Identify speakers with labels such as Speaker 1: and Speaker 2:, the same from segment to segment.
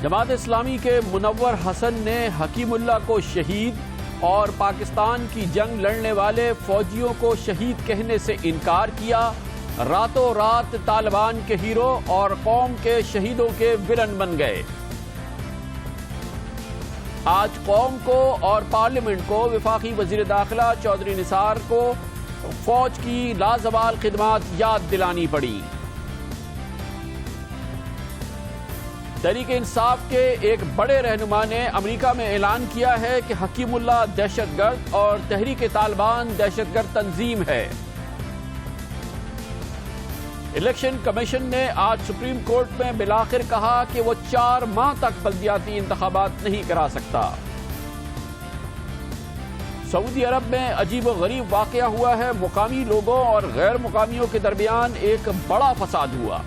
Speaker 1: جماعت اسلامی کے منور حسن نے حکیم اللہ کو شہید اور پاکستان کی جنگ لڑنے والے فوجیوں کو شہید کہنے سے انکار کیا۔ راتوں رات طالبان کے ہیرو اور قوم کے شہیدوں کے ولن بن گئے۔ آج قوم کو اور پارلیمنٹ کو وفاقی وزیر داخلہ چودھری نثار کو فوج کی لازوال خدمات یاد دلانی پڑی۔ تحریک انصاف کے ایک بڑے رہنما نے امریکہ میں اعلان کیا ہے کہ حکیم اللہ دہشت گرد اور تحریک طالبان دہشت گرد تنظیم ہے۔ الیکشن کمیشن نے آج سپریم کورٹ میں بالآخر کہا کہ وہ 4 ماہ تک بلدیاتی انتخابات نہیں کرا سکتا۔ سعودی عرب میں عجیب و غریب واقعہ ہوا ہے۔ مقامی لوگوں اور غیر مقامیوں کے درمیان ایک بڑا فساد ہوا۔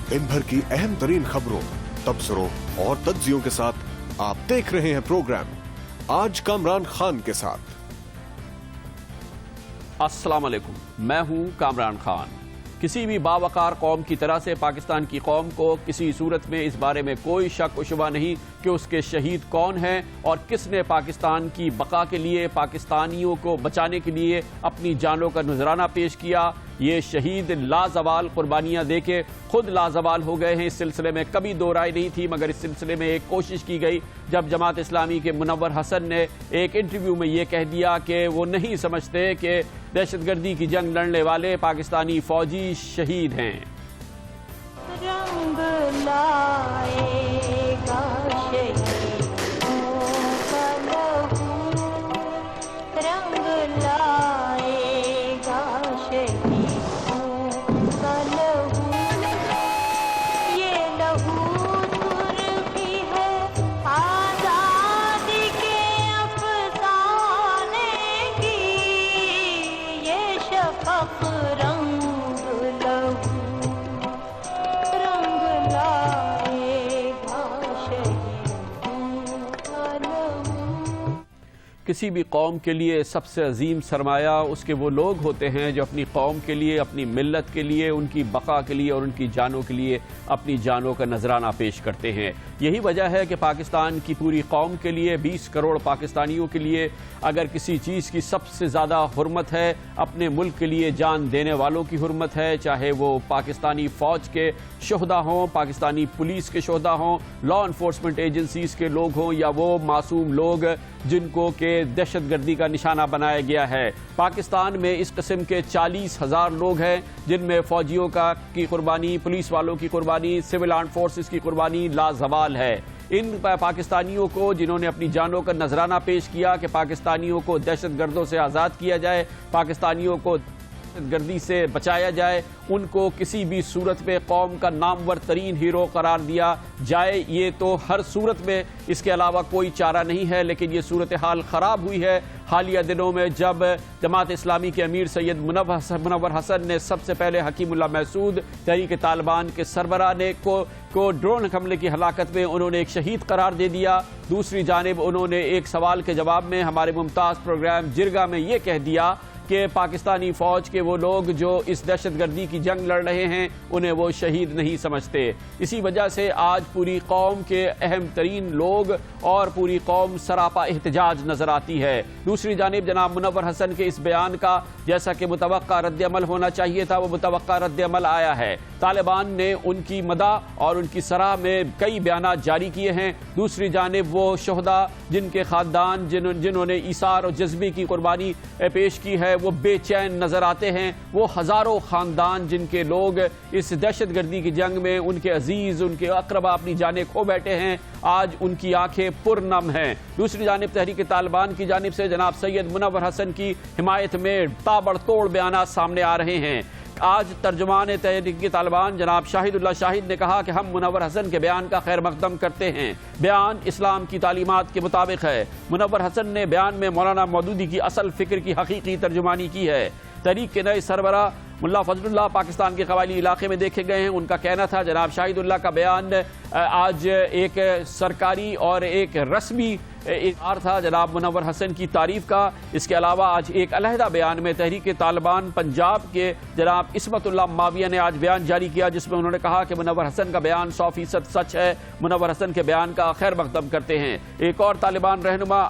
Speaker 2: دن بھر کی اہم ترین خبروں، تبصروں اور تجزیوں کے ساتھ آپ دیکھ رہے ہیں پروگرام آج کامران خان کے ساتھ۔
Speaker 1: السلام علیکم، میں ہوں کامران خان۔ کسی بھی باوقار قوم کی طرح سے پاکستان کی قوم کو کسی صورت میں اس بارے میں کوئی شک و شبہ نہیں کہ اس کے شہید کون ہیں اور کس نے پاکستان کی بقا کے لیے، پاکستانیوں کو بچانے کے لیے اپنی جانوں کا نذرانہ پیش کیا۔ یہ شہید لازوال قربانیاں دے کے خود لازوال ہو گئے ہیں۔ اس سلسلے میں کبھی دو رائے نہیں تھی، مگر اس سلسلے میں ایک کوشش کی گئی جب جماعت اسلامی کے منور حسن نے ایک انٹرویو میں یہ کہہ دیا کہ وہ نہیں سمجھتے کہ دہشت گردی کی جنگ لڑنے والے پاکستانی فوجی شہید ہیں۔
Speaker 3: رنگ لائے گا شہیدوں کا لہو، رنگ لائے گا شہیدوں کا لہو، یہ لہو سرخی ہے آزادی کے افسانے کی، یہ شفق رنگ لہو، رنگ لائے گا شہیدوں کا لہو۔
Speaker 1: کسی بھی قوم کے لیے سب سے عظیم سرمایہ اس کے وہ لوگ ہوتے ہیں جو اپنی قوم کے لیے، اپنی ملت کے لیے، ان کی بقا کے لیے اور ان کی جانوں کے لیے اپنی جانوں کا نذرانہ پیش کرتے ہیں۔ یہی وجہ ہے کہ پاکستان کی پوری قوم کے لیے، 20 کروڑ پاکستانیوں کے لیے اگر کسی چیز کی سب سے زیادہ حرمت ہے، اپنے ملک کے لیے جان دینے والوں کی حرمت ہے، چاہے وہ پاکستانی فوج کے شہداء ہوں، پاکستانی پولیس کے شہداء ہوں، لا انفورسمنٹ ایجنسیز کے لوگ ہوں، یا وہ معصوم لوگ جن کو کہ دہشت گردی کا نشانہ بنایا گیا ہے۔ پاکستان میں اس قسم کے 40,000 لوگ ہیں جن میں فوجیوں کی قربانی، پولیس والوں کی قربانی، سول آرمڈ فورسز کی قربانی لازوال ہے۔ ان پاکستانیوں کو جنہوں نے اپنی جانوں کا نذرانہ پیش کیا کہ پاکستانیوں کو دہشت گردوں سے آزاد کیا جائے، پاکستانیوں کو دہشت گردی سے بچایا جائے، ان کو کسی بھی صورت میں قوم کا نامور ترین ہیرو قرار دیا جائے، یہ تو ہر صورت میں اس کے علاوہ کوئی چارہ نہیں ہے۔ لیکن یہ صورتحال خراب ہوئی ہے حالیہ دنوں میں جب جماعت اسلامی کے امیر سید منور حسن نے سب سے پہلے حکیم اللہ محسود، تحریک طالبان کے سربراہ نے کو ڈرون حملے کی ہلاکت میں انہوں نے ایک شہید قرار دے دیا۔ دوسری جانب انہوں نے ایک سوال کے جواب میں ہمارے ممتاز پروگرام جرگہ میں یہ کہہ دیا کہ پاکستانی فوج کے وہ لوگ جو اس دہشت گردی کی جنگ لڑ رہے ہیں انہیں وہ شہید نہیں سمجھتے۔ اسی وجہ سے آج پوری قوم کے اہم ترین لوگ اور پوری قوم سراپا احتجاج نظر آتی ہے۔ دوسری جانب جناب منور حسن کے اس بیان کا جیسا کہ متوقع رد عمل ہونا چاہیے تھا، وہ متوقع رد عمل آیا ہے۔ طالبان نے ان کی مدح اور ان کی سراہ میں کئی بیانات جاری کیے ہیں۔ دوسری جانب وہ شہداء جن کے خاندان جنہوں نے ایثار اور جذبے کی قربانی پیش کی ہے وہ بے چین نظر آتے ہیں۔ وہ ہزاروں خاندان جن کے لوگ اس دہشت گردی کی جنگ میں ان کے عزیز، ان کے اقربا اپنی جانیں کھو بیٹھے ہیں، آج ان کی آنکھیں پرنم ہیں۔ دوسری جانب تحریک طالبان کی جانب سے جناب سید منور حسن کی حمایت میں تابڑ توڑ بیانات سامنے آ رہے ہیں۔ آج ترجمان تحریک طالبان جناب شاہد اللہ شاہد نے کہا کہ ہم منور حسن کے بیان کا خیر مقدم کرتے ہیں، بیان اسلام کی تعلیمات کے مطابق ہے۔ منور حسن نے بیان میں مولانا مودودی کی اصل فکر کی حقیقی ترجمانی کی ہے۔ تحریک کے نئے سربراہ ملا فضل اللہ پاکستان کے قبائلی علاقے میں دیکھے گئے ہیں، ان کا کہنا تھا جناب شاہد اللہ کا بیان آج ایک سرکاری اور ایک رسمی اظہار تھا جناب منور حسن کی تعریف کا۔ اس کے علاوہ آج ایک علیحدہ بیان میں تحریک طالبان پنجاب کے جناب عصمت اللہ معاویہ نے آج بیان جاری کیا، جس میں انہوں نے کہا کہ منور حسن کا بیان 100% سچ ہے، منور حسن کے بیان کا خیر مقدم کرتے ہیں۔ ایک اور طالبان رہنما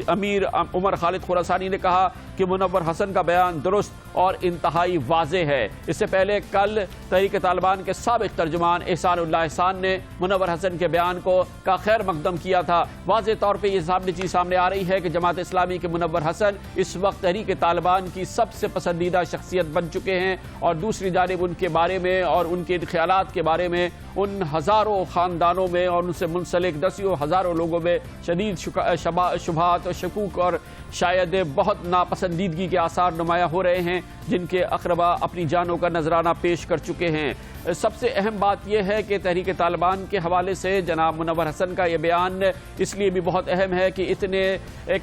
Speaker 1: امیر عمر خالد خراسانی نے کہا کہ منور حسن کا بیان درست اور انتہائی واضح ہے۔ اس سے پہلے کل تحریک طالبان کے سابق ترجمان احسان اللہ احسان نے منور حسن کے بیان کا خیر مقدم کیا تھا۔ واضح طور پہ یہ چیز سامنے آ رہی ہے کہ جماعت اسلامی کے منور حسن اس وقت تحریک طالبان کی سب سے پسندیدہ شخصیت بن چکے ہیں، اور دوسری جانب ان کے بارے میں اور ان کے خیالات کے بارے میں ان ہزاروں خاندانوں میں اور ان سے منسلک دسیوں ہزاروں لوگوں میں شدید شبہات اور شکوک اور شاید بہت ناپسندیدگی کے آثار نمایاں ہو رہے ہیں، جن کے اقربا اپنی جانوں کا نذرانہ پیش کر چکے ہیں۔ سب سے اہم بات یہ ہے کہ تحریک طالبان کے حوالے سے جناب منور حسن کا یہ بیان اس لیے بھی بہت اہم ہے کہ اتنے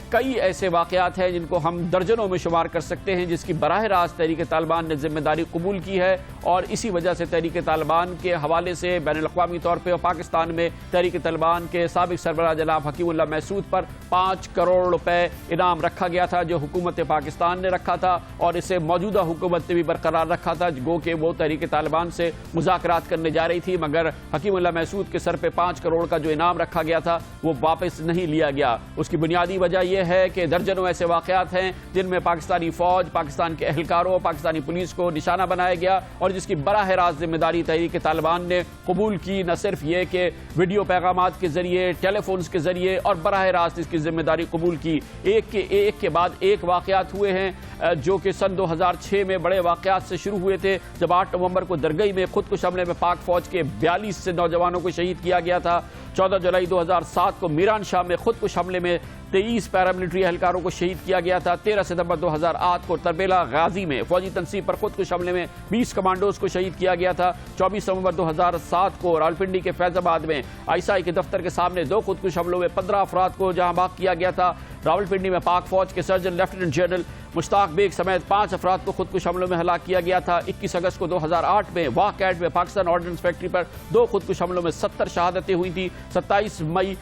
Speaker 1: کئی ایسے واقعات ہیں جن کو ہم درجنوں میں شمار کر سکتے ہیں، جس کی براہ راست تحریک طالبان نے ذمہ داری قبول کی ہے، اور اسی وجہ سے تحریک طالبان کے حوالے سے بین الاقوامی طور پہ اور پاکستان میں تحریک طالبان کے سابق سربراہ جناب حکیم اللہ محسود پر 5 کروڑ روپے انعام رکھا گیا تھا، جو حکومت پاکستان نے رکھا تھا اور اسے موجودہ حکومت نے بھی برقرار رکھا تھا، گو کہ وہ تحریک طالبان سے مذاکرات کرنے جا رہی تھی، مگر حکیم اللہ محسود کے سر پہ 5 کروڑ کا جو انعام رکھا گیا تھا وہ واپس نہیں لیا گیا۔ اس کی بنیادی وجہ یہ ہے کہ درجنوں ایسے واقعات ہیں جن میں پاکستانی فوج، پاکستان کے اہلکاروں، پاکستانی پولیس کو نشانہ بنایا گیا، اور جس کی براہ راست ذمہ داری تحریک طالبان نے قبول کی۔ نہ صرف یہ کہ ویڈیو پیغامات کے ذریعے، ٹیلی فونز کے ذریعے، اور براہ راست اس کی ذمہ داری قبول کی۔ ایک کے بعد ایک واقعات ہوئے ہیں جو کہ سن 2006 میں بڑے واقعات سے شروع ہوئے تھے، جب 8 نومبر کو درگئی میں خودکش حملے میں پاک فوج کے 42 سے نوجوانوں کو شہید کیا گیا تھا۔ 14 جولائی 2007 کو میران شاہ میں خودکش حملے میں 23 پیراملٹری اہلکاروں کو شہید کیا گیا تھا۔ 13 ستمبر 2008 کو تربیلا غازی میں فوجی تنصیب پر خودکش حملے میں 20 کمانڈوز کو شہید کیا گیا تھا۔ 24 نومبر 2007 کو راولپنڈی کے فیض آباد میں ISI کے دفتر کے سامنے 2 خودکش حملوں میں 15 افراد کو جہاں بھاگ کیا گیا تھا۔ راولپنڈی میں پاک فوج کے سرجن لیفٹیننٹ جنرل مشتاق بیگ سمیت 5 افراد کو خودکش حملوں میں ہلاک کیا گیا تھا۔ 21 اگست کو 2008 میں واہ کیٹ میں پاکستان آرڈننس فیکٹری پر 2 خودکش حملوں میں 70 شہادتیں ہوئی تھیں۔ 27 مئی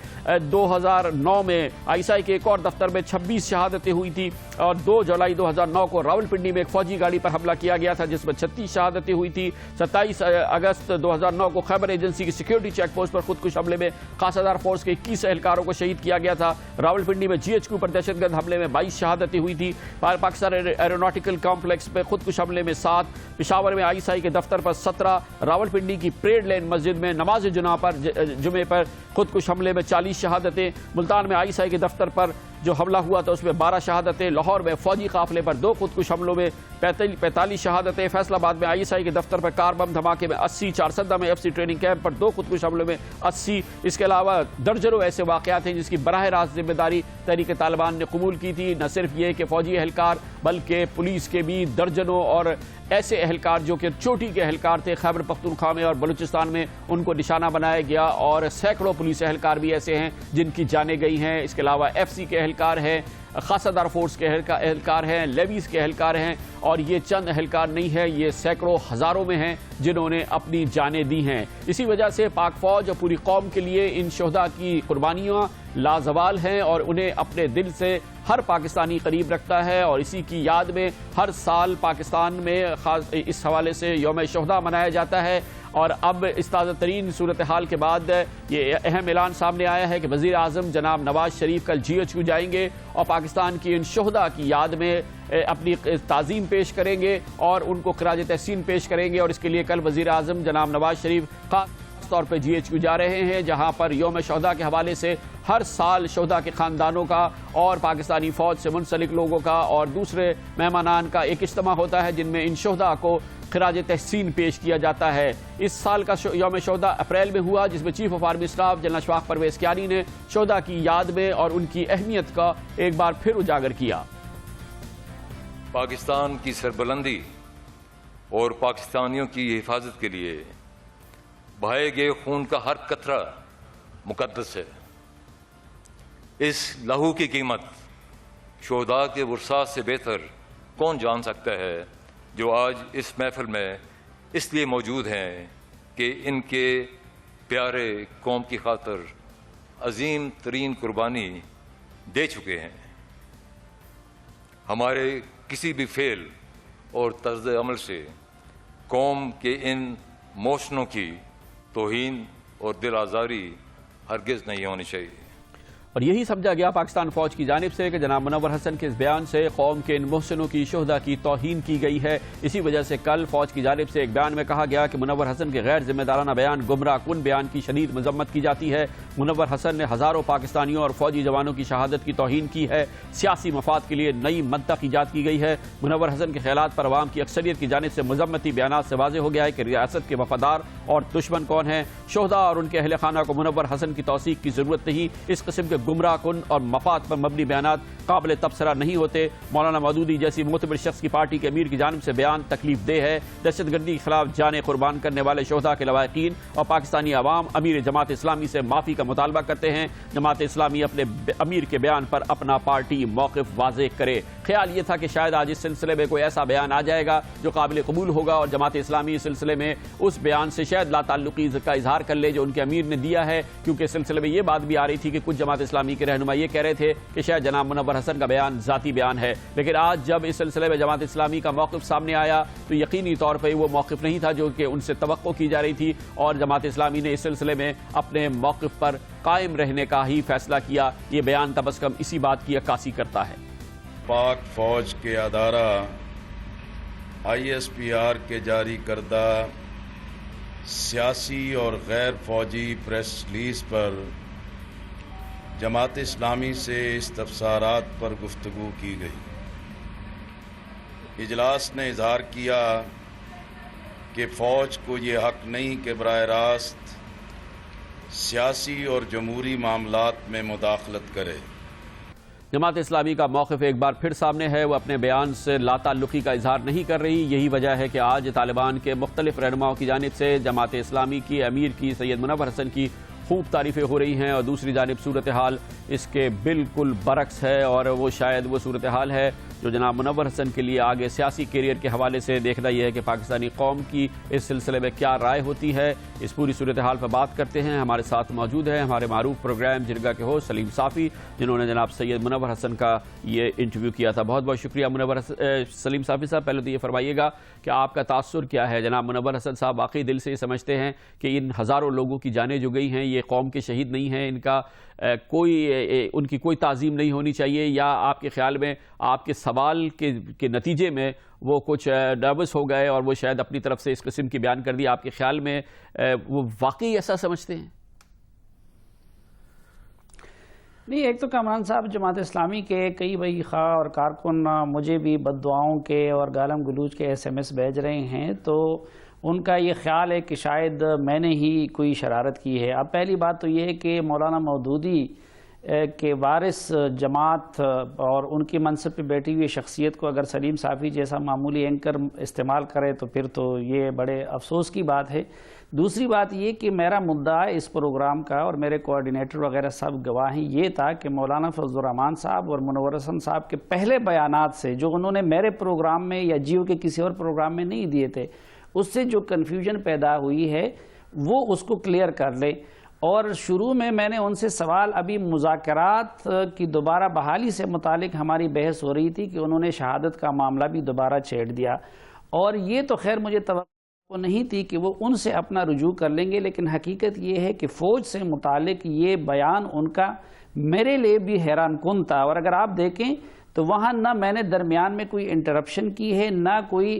Speaker 1: 2009 میں ISI کے ایک اور دفتر میں 26 شہادتیں ہوئی تھی، اور 2 جولائی 2009 کو راولپنڈی میں ایک فوجی گاڑی پر حملہ کیا گیا تھا جس میں 36 شہادتیں ہوئی تھی۔ 27 اگست 2009 کو خیبر ایجنسی کی سیکیورٹی چیک پوسٹ پر خودکش حملے میں خاصہ دار فورس کے 21 اہلکاروں کو شہید کیا گیا تھا۔ راولپنڈی میں GHQ پر دہشت گرد حملے میں 22 شہادتیں ہوئی تھی۔ پاکستان ایروناٹیکل کمپلیکس پہ خودکش حملے میں 7، پشاور میں ISI کے دفتر پر 17، راولپنڈی کی پریڈ لین مسجد میں نماز جمعے پر خودکش حملے میں 40 شہادتیں، ملتان میں ISI کے دفتر پر جو حملہ ہوا تھا اس میں 12 شہادتیں، لاہور میں فوجی قافلے پر 2 خودکش حملوں میں 45 شہادتیں، فیصل آباد میں ISI کے دفتر پر کار بم دھماکے میں 80، چارسدہ میں FC ٹریننگ کیمپ پر 2 خودکش حملوں میں 80۔ اس کے علاوہ درجنوں ایسے واقعات ہیں جس کی براہ راست ذمہ داری تحریک طالبان نے قبول کی تھی۔ نہ صرف یہ کہ فوجی اہلکار بلکہ پولیس کے بھی درجنوں اور ایسے اہلکار جو کہ چوٹی کے اہلکار تھے خیبر پختونخوا میں اور بلوچستان میں، ان کو نشانہ بنایا گیا، اور سینکڑوں پولیس اہلکار بھی ایسے ہیں جن کی جانیں گئی ہیں۔ اس کے علاوہ FC کے اہلکار ہیں، خاصہ دار فورس کے اہلکار ہیں، لیویز کے اہلکار ہیں، اور یہ چند اہلکار نہیں ہے، یہ سینکڑوں ہزاروں میں ہیں جنہوں نے اپنی جانیں دی ہیں۔ اسی وجہ سے پاک فوج اور پوری قوم کے لیے ان شہداء کی قربانیاں لازوال ہیں، اور انہیں اپنے دل سے ہر پاکستانی قریب رکھتا ہے، اور اسی کی یاد میں ہر سال پاکستان میں خاص اس حوالے سے یوم شہداء منایا جاتا ہے۔ اور اب اس تازہ ترین صورتحال کے بعد یہ اہم اعلان سامنے آیا ہے کہ وزیر اعظم جناب نواز شریف کل GHQ جائیں گے اور پاکستان کی ان شہداء کی یاد میں اپنی تعظیم پیش کریں گے اور ان کو خراج تحسین پیش کریں گے، اور اس کے لیے کل وزیر اعظم جناب نواز شریف خاص طور پہ GHQ جا رہے ہیں، جہاں پر یوم شہداء کے حوالے سے ہر سال شہداء کے خاندانوں کا اور پاکستانی فوج سے منسلک لوگوں کا اور دوسرے مہمانان کا ایک اجتماع ہوتا ہے جن میں ان شہداء کو خراج تحسین پیش کیا جاتا ہے۔ اس سال کا یوم شہداء اپریل میں ہوا، جس میں chief of army staff general Ashfaq Pervez Kayani نے شہداء کی یاد میں اور ان کی اہمیت کا ایک بار پھر اجاگر کیا۔
Speaker 4: پاکستان کی سربلندی اور پاکستانیوں کی حفاظت کے لیے بہائے گئے خون کا ہر قطرہ مقدس ہے۔ اس لہو کی قیمت شہداء کے ورثاء سے بہتر کون جان سکتا ہے، جو آج اس محفل میں اس لیے موجود ہیں کہ ان کے پیارے قوم کی خاطر عظیم ترین قربانی دے چکے ہیں. ہمارے کسی بھی فعل اور طرز عمل سے قوم کے ان موشنوں کی توہین اور دل آزاری ہرگز نہیں ہونی چاہیے.
Speaker 1: اور یہی سمجھا گیا پاکستان فوج کی جانب سے کہ جناب منور حسن کے اس بیان سے قوم کے ان محسنوں کی شہداء کی توہین کی گئی ہے. اسی وجہ سے کل فوج کی جانب سے ایک بیان میں کہا گیا کہ منور حسن کے غیر ذمہ دارانہ بیان گمراہ کن بیان کی شدید مذمت کی جاتی ہے. منور حسن نے ہزاروں پاکستانیوں اور فوجی جوانوں کی شہادت کی توہین کی ہے. سیاسی مفاد کے لیے نئی منطق ایجاد کی گئی ہے. منور حسن کے خیالات پر عوام کی اکثریت کی جانب سے مذمتی بیانات سے واضح ہو گیا ہے کہ ریاست کے وفادار اور دشمن کون ہیں. شہداء اور ان کے اہل خانہ کو منور حسن کی توثیق کی ضرورت نہیں. اس قسم کے گمراہ کن اور مفاد پر مبنی بیانات قابل تبصرہ نہیں ہوتے. مولانا مودودی جیسی معتبر شخص کی پارٹی کے امیر کی جانب سے بیان تکلیف دہ ہے. دہشت گردی کے خلاف جانیں قربان کرنے والے شہداء کے لواحقین اور پاکستانی عوام امیر جماعت اسلامی سے معافی کا مطالبہ کرتے ہیں. جماعت اسلامی اپنے امیر کے بیان پر اپنا پارٹی موقف واضح کرے. خیال یہ تھا کہ شاید آج اس سلسلے میں کوئی ایسا بیان آ جائے گا جو قابل قبول ہوگا اور جماعت اسلامی اس سلسلے میں اس بیان سے شاید لا تعلقی کا اظہار کر لے جو ان کے امیر نے دیا ہے. کیونکہ اس سلسلے میں یہ بات بھی آ رہی تھی کہ کچھ جماعت اسلامی کے رہنما یہ کہہ رہے تھے کہ شاید جناب منور حسن کا بیان ذاتی بیان ہے. لیکن آج جب اس سلسلے میں جماعت اسلامی کا موقف سامنے آیا تو یقینی طور پہ وہ موقف نہیں تھا جو کہ ان سے توقع کی جا رہی تھی اور جماعت اسلامی نے اس سلسلے میں اپنے موقف پر قائم رہنے کا ہی فیصلہ کیا. یہ بیان کم از کم اسی بات کی عکاسی کرتا ہے.
Speaker 5: پاک فوج کے ادارہ ISPR کے جاری کردہ سیاسی اور غیر فوجی پریس ریلیز پر جماعت اسلامی سے استفسارات پر گفتگو کی گئی. اجلاس نے اظہار کیا کہ فوج کو یہ حق نہیں کہ براہ راست سیاسی اور جمہوری معاملات میں مداخلت کرے.
Speaker 1: جماعت اسلامی کا موقف ایک بار پھر سامنے ہے. وہ اپنے بیان سے لا تعلقی کا اظہار نہیں کر رہی. یہی وجہ ہے کہ آج طالبان کے مختلف رہنماؤں کی جانب سے جماعت اسلامی کی امیر کی سید منور حسن کی خوب تعریفیں ہو رہی ہیں اور دوسری جانب صورتحال اس کے بالکل برعکس ہے. اور وہ شاید وہ صورتحال ہے جو جناب منور حسن کے لیے آگے سیاسی کیریئر کے حوالے سے دیکھنا یہ ہے کہ پاکستانی قوم کی اس سلسلے میں کیا رائے ہوتی ہے. اس پوری صورتحال پر بات کرتے ہیں. ہمارے ساتھ موجود ہیں ہمارے معروف پروگرام جرگہ کے ہوسٹ سلیم صافی جنہوں نے جناب سید منور حسن کا یہ انٹرویو کیا تھا. بہت بہت شکریہ سلیم صافی صاحب. پہلے تو یہ فرمائیے گا کہ آپ کا تاثر کیا ہے. جناب منور حسن صاحب واقعی دل سے یہ سمجھتے ہیں کہ ان ہزاروں لوگوں کی جانیں جو گئی ہیں یہ قوم کے شہید نہیں ہیں, ان کا ان کی کوئی تعظیم نہیں ہونی چاہیے, یا آپ کے خیال میں آپ کے سوال کے نتیجے میں وہ کچھ نروس ہو گئے اور وہ شاید اپنی طرف سے اس قسم کی بیان کر دی؟ آپ کے خیال میں وہ واقعی ایسا سمجھتے ہیں؟
Speaker 6: نہیں, ایک تو کامران صاحب جماعت اسلامی کے کئی بھائی خواہ اور کارکن مجھے بھی بد دعاؤں کے اور گالم گلوچ کے SMS بھیج رہے ہیں, تو ان کا یہ خیال ہے کہ شاید میں نے ہی کوئی شرارت کی ہے. اب پہلی بات تو یہ ہے کہ مولانا مودودی کے وارث جماعت اور ان کی منصب پہ بیٹھی ہوئی شخصیت کو اگر سلیم صافی جیسا معمولی اینکر استعمال کرے تو پھر تو یہ بڑے افسوس کی بات ہے. دوسری بات یہ کہ میرا مدعا اس پروگرام کا اور میرے کوآرڈینیٹر وغیرہ سب گواہ ہیں یہ تھا کہ مولانا فضل الرحمان صاحب اور منور حسن صاحب کے پہلے بیانات سے جو انہوں نے میرے پروگرام میں یا جیو کے کسی اور پروگرام میں نہیں دیے تھے اس سے جو کنفیوژن پیدا ہوئی ہے وہ اس کو کلیئر کر لیں. اور شروع میں نے ان سے سوال ابھی مذاکرات کی دوبارہ بحالی سے متعلق ہماری بحث ہو رہی تھی کہ انہوں نے شہادت کا معاملہ بھی دوبارہ چھیڑ دیا, اور یہ تو خیر مجھے توقع نہیں تھی کہ وہ ان سے اپنا رجوع کر لیں گے. لیکن حقیقت یہ ہے کہ فوج سے متعلق یہ بیان ان کا میرے لیے بھی حیران کن تھا. اور اگر آپ دیکھیں تو وہاں نہ میں نے درمیان میں کوئی انٹرپشن کی ہے, نہ کوئی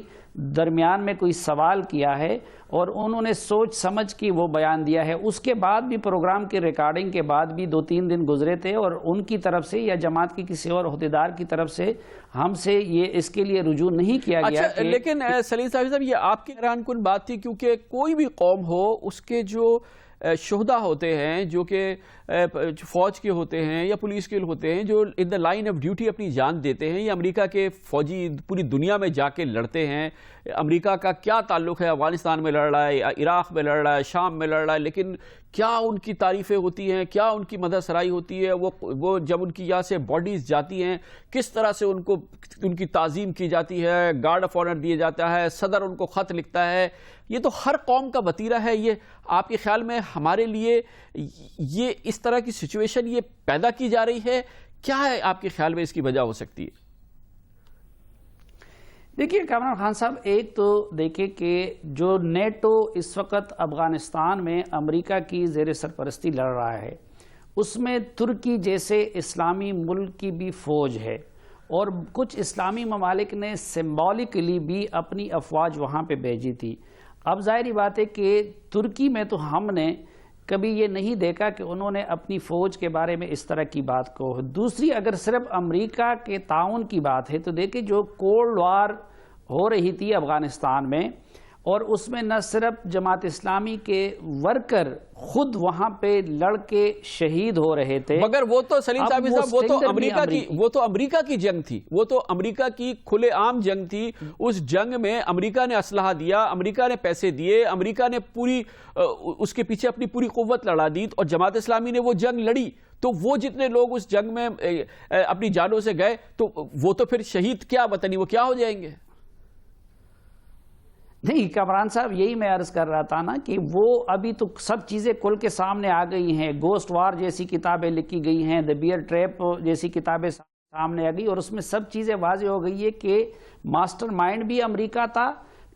Speaker 6: درمیان میں کوئی سوال کیا ہے, اور انہوں نے سوچ سمجھ کی وہ بیان دیا ہے. اس کے بعد بھی پروگرام کی ریکارڈنگ کے بعد بھی 2-3 دن گزرے تھے اور ان کی طرف سے یا جماعت کی کسی اور عہدیدار کی طرف سے ہم سے یہ اس کے لیے رجوع نہیں کیا گیا.
Speaker 1: اچھا, لیکن سلیم صاحب یہ آپ کی حیران کن بات تھی کیونکہ کوئی بھی قوم ہو اس کے جو شہداء ہوتے ہیں جو کہ فوج کے ہوتے ہیں یا پولیس کے ہوتے ہیں جو ان دا لائن آف ڈیوٹی اپنی جان دیتے ہیں, یا امریکہ کے فوجی پوری دنیا میں جا کے لڑتے ہیں. امریکہ کا کیا تعلق ہے, افغانستان میں لڑ رہا ہے, عراق میں لڑ رہا ہے, شام میں لڑ رہا ہے, لیکن کیا ان کی تعریفیں ہوتی ہیں, کیا ان کی مدح سرائی ہوتی ہے, وہ جب ان کی یہاں سے باڈیز جاتی ہیں کس طرح سے ان کی تعظیم کی جاتی ہے, گارڈ آف آنر دیا جاتا ہے, صدر ان کو خط لکھتا ہے. یہ تو ہر قوم کا وتیرہ ہے. یہ آپ کے خیال میں ہمارے لیے یہ اس طرح کی سچویشن یہ پیدا کی جا رہی ہے, کیا ہے آپ کے خیال میں اس کی وجہ ہو سکتی ہے؟
Speaker 6: دیکھیے کامران خان صاحب, ایک تو دیکھیں کہ جو نیٹو اس وقت افغانستان میں امریکہ کی زیر سرپرستی لڑ رہا ہے, اس میں ترکی جیسے اسلامی ملک کی بھی فوج ہے, اور کچھ اسلامی ممالک نے سمبولکلی بھی اپنی افواج وہاں پہ بھیجی تھی. اب ظاہری بات ہے کہ ترکی میں تو ہم نے کبھی یہ نہیں دیکھا کہ انہوں نے اپنی فوج کے بارے میں اس طرح کی بات کو. دوسری, اگر صرف امریکہ کے تعاون کی بات ہے تو دیکھیں جو کولڈ وار ہو رہی تھی افغانستان میں, اور اس میں نہ صرف جماعت اسلامی کے ورکر خود وہاں پہ لڑ کے شہید ہو رہے تھے,
Speaker 1: مگر وہ تو سلیم صاحب وہ تو امریکہ کی جنگ تھی, وہ تو امریکہ کی کھلے عام جنگ تھی. اس جنگ میں امریکہ نے اسلحہ دیا, امریکہ نے پیسے دیے, امریکہ نے اس کے پیچھے اپنی پوری قوت لڑا دی, اور جماعت اسلامی نے وہ جنگ لڑی. تو وہ جتنے لوگ اس جنگ میں اپنی جانوں سے گئے تو وہ تو پھر شہید کیا وطنی وہ کیا ہو جائیں گے؟
Speaker 6: نہیں کامران صاحب, یہی میں عرض کر رہا تھا نا کہ وہ ابھی تو سب چیزیں کھل کے سامنے آ گئی ہیں. گوسٹ وار جیسی کتابیں لکھی گئی ہیں, دی بیئر ٹریپ جیسی کتابیں سامنے آ گئی, اور اس میں سب چیزیں واضح ہو گئی ہے کہ ماسٹر مائنڈ بھی امریکہ تھا,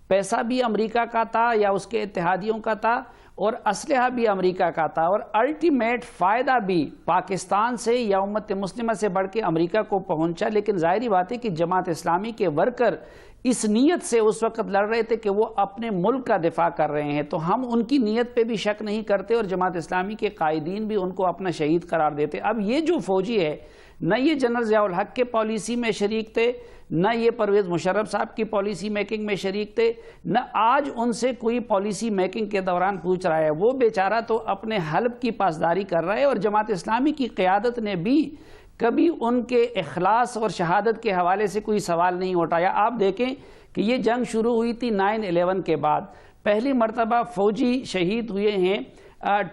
Speaker 6: پیسہ بھی امریکہ کا تھا یا اس کے اتحادیوں کا تھا, اور اسلحہ بھی امریکہ کا تھا, اور الٹیمیٹ فائدہ بھی پاکستان سے یا امت مسلمہ سے بڑھ کے امریکہ کو پہنچا. لیکن ظاہری بات ہے کہ جماعت اسلامی کے ورکر اس نیت سے اس وقت لڑ رہے تھے کہ وہ اپنے ملک کا دفاع کر رہے ہیں, تو ہم ان کی نیت پہ بھی شک نہیں کرتے, اور جماعت اسلامی کے قائدین بھی ان کو اپنا شہید قرار دیتے. اب یہ جو فوجی ہے, نہ یہ جنرل ضیاء الحق کے پالیسی میں شریک تھے, نہ یہ پرویز مشرف صاحب کی پالیسی میکنگ میں شریک تھے, نہ آج ان سے کوئی پالیسی میکنگ کے دوران پوچھ رہا ہے. وہ بیچارہ تو اپنے حلب کی پاسداری کر رہا ہے, اور جماعت اسلامی کی قیادت نے بھی کبھی ان کے اخلاص اور شہادت کے حوالے سے کوئی سوال نہیں اٹھایا. آپ دیکھیں کہ یہ جنگ شروع ہوئی تھی 9/11 کے بعد, پہلی مرتبہ فوجی شہید ہوئے ہیں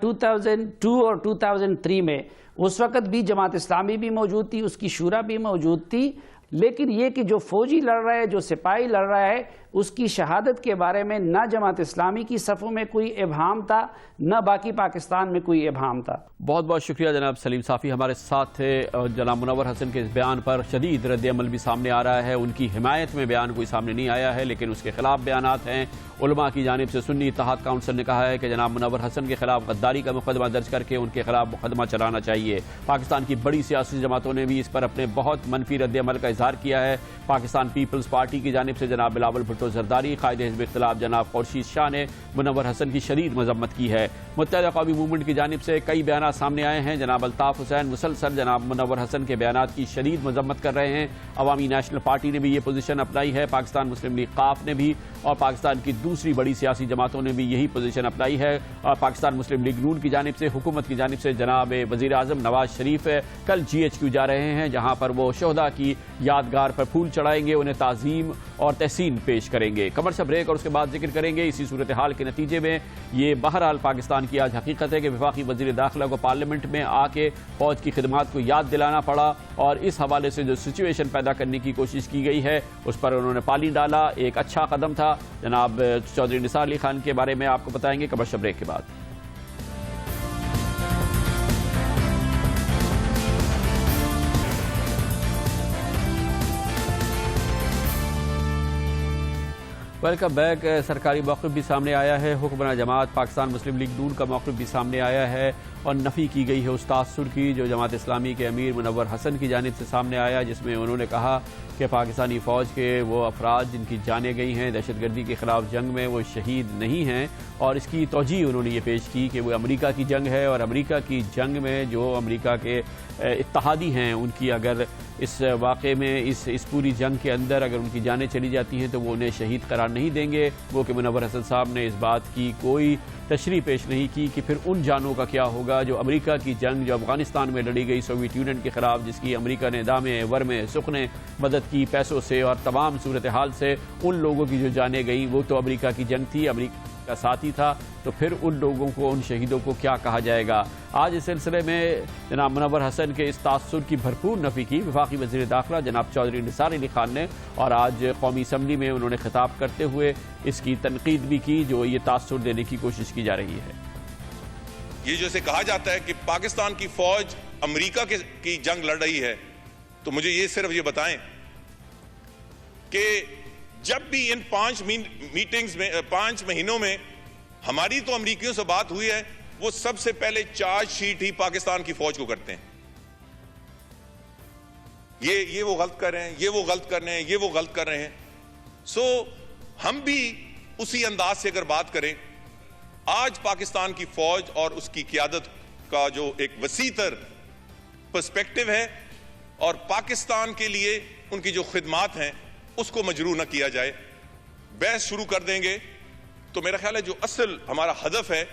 Speaker 6: 2002 اور 2003 میں. اس وقت بھی جماعت اسلامی بھی موجود تھی, اس کی شورا بھی موجود تھی, لیکن یہ کہ جو فوجی لڑ رہا ہے, جو سپاہی لڑ رہا ہے, اس کی شہادت کے بارے میں نہ جماعت اسلامی کی صفوں میں کوئی ابہام تھا, نہ باقی پاکستان میں کوئی ابہام تھا.
Speaker 1: بہت بہت شکریہ جناب سلیم صافی ہمارے ساتھ تھے. جناب منور حسن کے اس بیان پر شدید رد عمل بھی سامنے آ رہا ہے. ان کی حمایت میں بیان کوئی سامنے نہیں آیا ہے, لیکن اس کے خلاف بیانات ہیں. علماء کی جانب سے سنی اتحاد کونسل نے کہا ہے کہ جناب منور حسن کے خلاف غداری کا مقدمہ درج کر کے ان کے خلاف مقدمہ چلانا چاہیے. پاکستان کی بڑی سیاسی جماعتوں نے بھی اس پر اپنے بہت منفی رد عمل کا اظہار کیا ہے. پاکستان پیپلز پارٹی کی جانب سے جناب بلاول بھٹو زرداری, قائد حزب اختلاف جناب خورشید شاہ نے منور حسن کی شدید مذمت کی ہے. متحدہ قومی موومنٹ کی جانب سے کئی بیانات سامنے آئے ہیں. جناب الطاف حسین مسلسل جناب منور حسن کے بیانات کی شدید مذمت کر رہے ہیں. عوامی نیشنل پارٹی نے بھی یہ پوزیشن اپنائی ہے, پاکستان مسلم لیگ قاف نے بھی, اور پاکستان کی دوسری بڑی سیاسی جماعتوں نے بھی یہی پوزیشن اپنائی ہے. اور پاکستان مسلم لیگ نون کی جانب سے, حکومت کی جانب سے جناب وزیر اعظم نواز شریف کل GHQ جا رہے ہیں, جہاں پر وہ شہداء کی یادگار پر پھول چڑھائیں گے, انہیں تعظیم اور تحسین پیش کریں گے. کمرشل بریک اور اس کے بعد ذکر کریں گے. اسی صورتحال کے نتیجے میں یہ بہرحال پاکستان کی آج حقیقت ہے کہ وفاقی وزیر داخلہ کو پارلیمنٹ میں آ کے فوج کی خدمات کو یاد دلانا پڑا, اور اس حوالے سے جو سچویشن پیدا کرنے کی کوشش کی گئی ہے اس پر انہوں نے پانی ڈالا. ایک اچھا قدم تھا. جناب چودھری نثار علی خان کے بارے میں آپ کو بتائیں گے کمرشل بریک کے بعد. Welcome back. سرکاری موقف بھی سامنے آیا ہے. حکمراں جماعت پاکستان مسلم لیگ نون کا موقف بھی سامنے آیا ہے, اور نفی کی گئی ہے اس تاثر کی جو جماعت اسلامی کے امیر منور حسن کی جانب سے سامنے آیا, جس میں انہوں نے کہا کہ پاکستانی فوج کے وہ افراد جن کی جانیں گئی ہیں دہشت گردی کے خلاف جنگ میں وہ شہید نہیں ہیں, اور اس کی توجیہ انہوں نے یہ پیش کی کہ وہ امریکہ کی جنگ ہے, اور امریکہ کی جنگ میں جو امریکہ کے اتحادی ہیں ان کی اگر اس واقعے میں اس پوری جنگ کے اندر اگر ان کی جانیں چلی جاتی ہیں تو وہ انہیں شہید قرار نہیں دیں گے. وہ کہ منور حسن صاحب نے اس بات کی کوئی تشریح پیش نہیں کی کہ پھر ان جانوں کا کیا ہوگا جو امریکہ کی جنگ جو افغانستان میں لڑی گئی سوویت یونین کے خلاف, جس کی امریکہ نے دامے ورمے سخنے مدد کی پیسوں سے اور تمام صورتحال سے. ان لوگوں کی جو جانیں گئیں وہ تو امریکہ کی جنگ تھی. کا ساتھی تھا تو پھر ان لوگوں کو، ان شہیدوں کو کیا کہا جائے گا؟ آج اس سلسلے میں جناب منور حسن کے اس تاثر کی بھرپور نفی کی وفاقی وزیر داخلہ جناب چودھری نثار علی خان نے، اور آج قومی اسمبلی میں انہوں نے خطاب کرتے ہوئے اس کی تنقید بھی کی جو یہ تاثر دینے کی کوشش کی جا رہی ہے۔
Speaker 7: یہ جیسے کہا جاتا ہے کہ پاکستان کی فوج امریکہ کی جنگ لڑ رہی ہے، تو مجھے یہ صرف یہ بتائیں کہ جب بھی ان 5 میٹنگز میں 5 مہینوں میں ہماری تو امریکیوں سے بات ہوئی ہے، وہ سب سے پہلے چارج شیٹ ہی پاکستان کی فوج کو کرتے ہیں۔ یہ وہ غلط کر رہے ہیں، یہ وہ غلط کر رہے ہیں، یہ وہ غلط کر رہے ہیں۔ سو ہم بھی اسی انداز سے اگر بات کریں، آج پاکستان کی فوج اور اس کی قیادت کا جو ایک وسیع تر پرسپیکٹو ہے اور پاکستان کے لیے ان کی جو خدمات ہیں اس کو مجروح نہ کیا جائے، بحث شروع کر دیں گے تو میرا خیال ہے جو اصل ہمارا ہدف ہے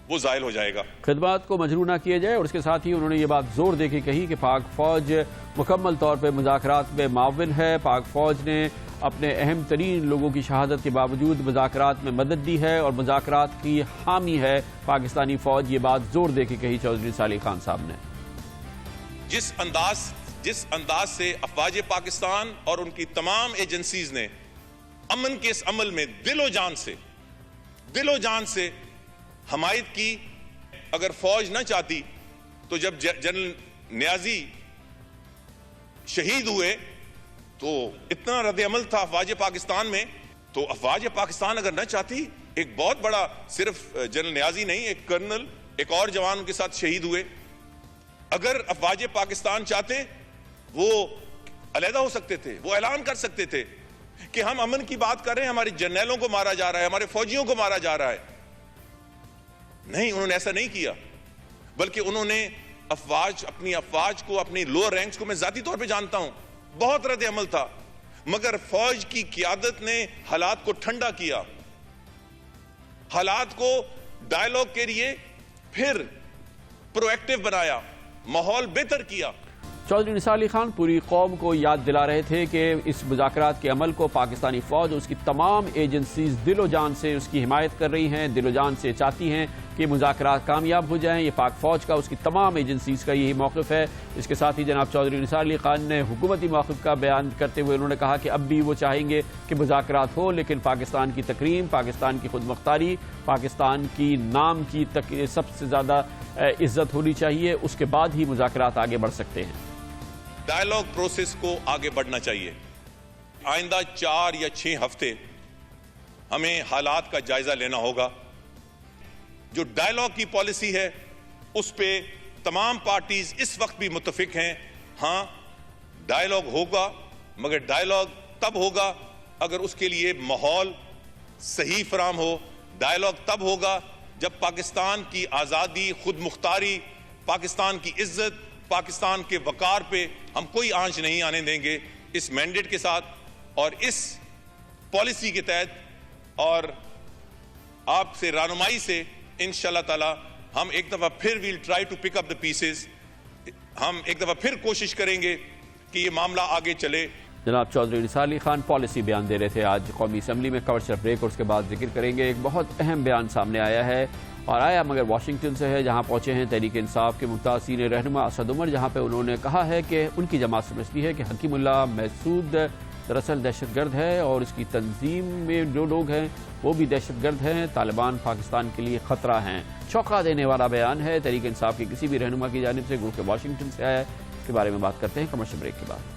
Speaker 7: وہ زائل ہو جائے گا۔
Speaker 1: خدمات کو مجروح نہ کیا جائے، اور اس کے ساتھ ہی انہوں نے یہ بات زور دے کے کہی کہ پاک فوج مکمل طور پہ مذاکرات میں معاون ہے، پاک فوج نے اپنے اہم ترین لوگوں کی شہادت کے باوجود مذاکرات میں مدد دی ہے اور مذاکرات کی حامی ہے پاکستانی فوج، یہ بات زور دے کے کہی چودھری نثار علی خان صاحب نے۔
Speaker 7: جس انداز سے افواج پاکستان اور ان کی تمام ایجنسیز نے امن کے اس عمل میں دل و جان سے حمایت کی، اگر فوج نہ چاہتی تو جب جنرل نیازی شہید ہوئے تو اتنا رد عمل تھا افواج پاکستان میں، تو افواج پاکستان اگر نہ چاہتی، ایک بہت بڑا، صرف جنرل نیازی نہیں، ایک کرنل، ایک اور جوان ان کے ساتھ شہید ہوئے، اگر افواج پاکستان چاہتے وہ علیحدہ ہو سکتے تھے، وہ اعلان کر سکتے تھے کہ ہم امن کی بات کر رہے ہیں، ہمارے جرنیلوں کو مارا جا رہا ہے، ہمارے فوجیوں کو مارا جا رہا ہے۔ نہیں، انہوں نے ایسا نہیں کیا، بلکہ انہوں نے اپنی افواج کو، اپنی لوئر رینکس کو میں ذاتی طور پہ جانتا ہوں، بہت رد عمل تھا، مگر فوج کی قیادت نے حالات کو ٹھنڈا کیا، حالات کو ڈائیلاگ کے لیے پھر پرو ایکٹیو بنایا، ماحول بہتر کیا۔
Speaker 1: چودھری نثار علی خان پوری قوم کو یاد دلا رہے تھے کہ اس مذاکرات کے عمل کو پاکستانی فوج اور اس کی تمام ایجنسیز دل و جان سے اس کی حمایت کر رہی ہیں، دل و جان سے چاہتی ہیں کہ مذاکرات کامیاب ہو جائیں۔ یہ پاک فوج کا، اس کی تمام ایجنسیز کا یہی موقف ہے۔ اس کے ساتھ ہی جناب چودھری نثار علی خان نے حکومتی موقف کا بیان کرتے ہوئے انہوں نے کہا کہ اب بھی وہ چاہیں گے کہ مذاکرات ہو، لیکن پاکستان کی تکریم، پاکستان کی خود مختاری، پاکستان کی نام کی سب سے زیادہ عزت ہونی چاہیے، اس کے بعد ہی مذاکرات آگے بڑھ سکتے ہیں۔
Speaker 7: ڈائیلاگ پروسیس کو آگے بڑھنا چاہیے۔ آئندہ 4 یا 6 ہفتے ہمیں حالات کا جائزہ لینا ہوگا۔ جو ڈائیلاگ کی پالیسی ہے اس پہ تمام پارٹیز اس وقت بھی متفق ہیں، ہاں ڈائیلاگ ہوگا، مگر ڈائیلاگ تب ہوگا اگر اس کے لیے ماحول صحیح فراہم ہو۔ ڈائیلاگ تب ہوگا جب پاکستان کی آزادی، خود مختاری، پاکستان کی عزت، پاکستان کے وقار پہ ہم کوئی آنچ نہیں آنے دیں گے۔ اس مینڈیٹ کے ساتھ اور اس پالیسی کے تحت اور آپ سے رہنمائی سے انشاءاللہ تعالی ہم ایک دفعہ پھر we'll try to pick up the pieces, ہم ایک دفعہ پھر کوشش کریں گے کہ یہ معاملہ آگے چلے۔
Speaker 1: جناب چودھری نثار علی خان پالیسی بیان دے رہے تھے آج قومی اسمبلی میں۔ کمرشل بریک اور اس کے بعد ذکر کریں گے۔ ایک بہت اہم بیان سامنے آیا ہے اور آیا مگر واشنگٹن سے ہے، جہاں پہنچے ہیں تحریک انصاف کے ممتازین رہنما اسد عمر، جہاں پہ انہوں نے کہا ہے کہ ان کی جماعت سمجھتی ہے کہ حکیم اللہ محسود دراصل دہشت گرد ہے اور اس کی تنظیم میں جو لوگ ہیں وہ بھی دہشت گرد ہیں، طالبان پاکستان کے لیے خطرہ ہیں۔ چونکا دینے والا بیان ہے تحریک انصاف کے کسی بھی رہنما کی جانب سے، گروہ کے واشنگٹن سے آیا ہے۔ اس کے بارے میں بات کرتے ہیں کمرشل بریک کے بعد۔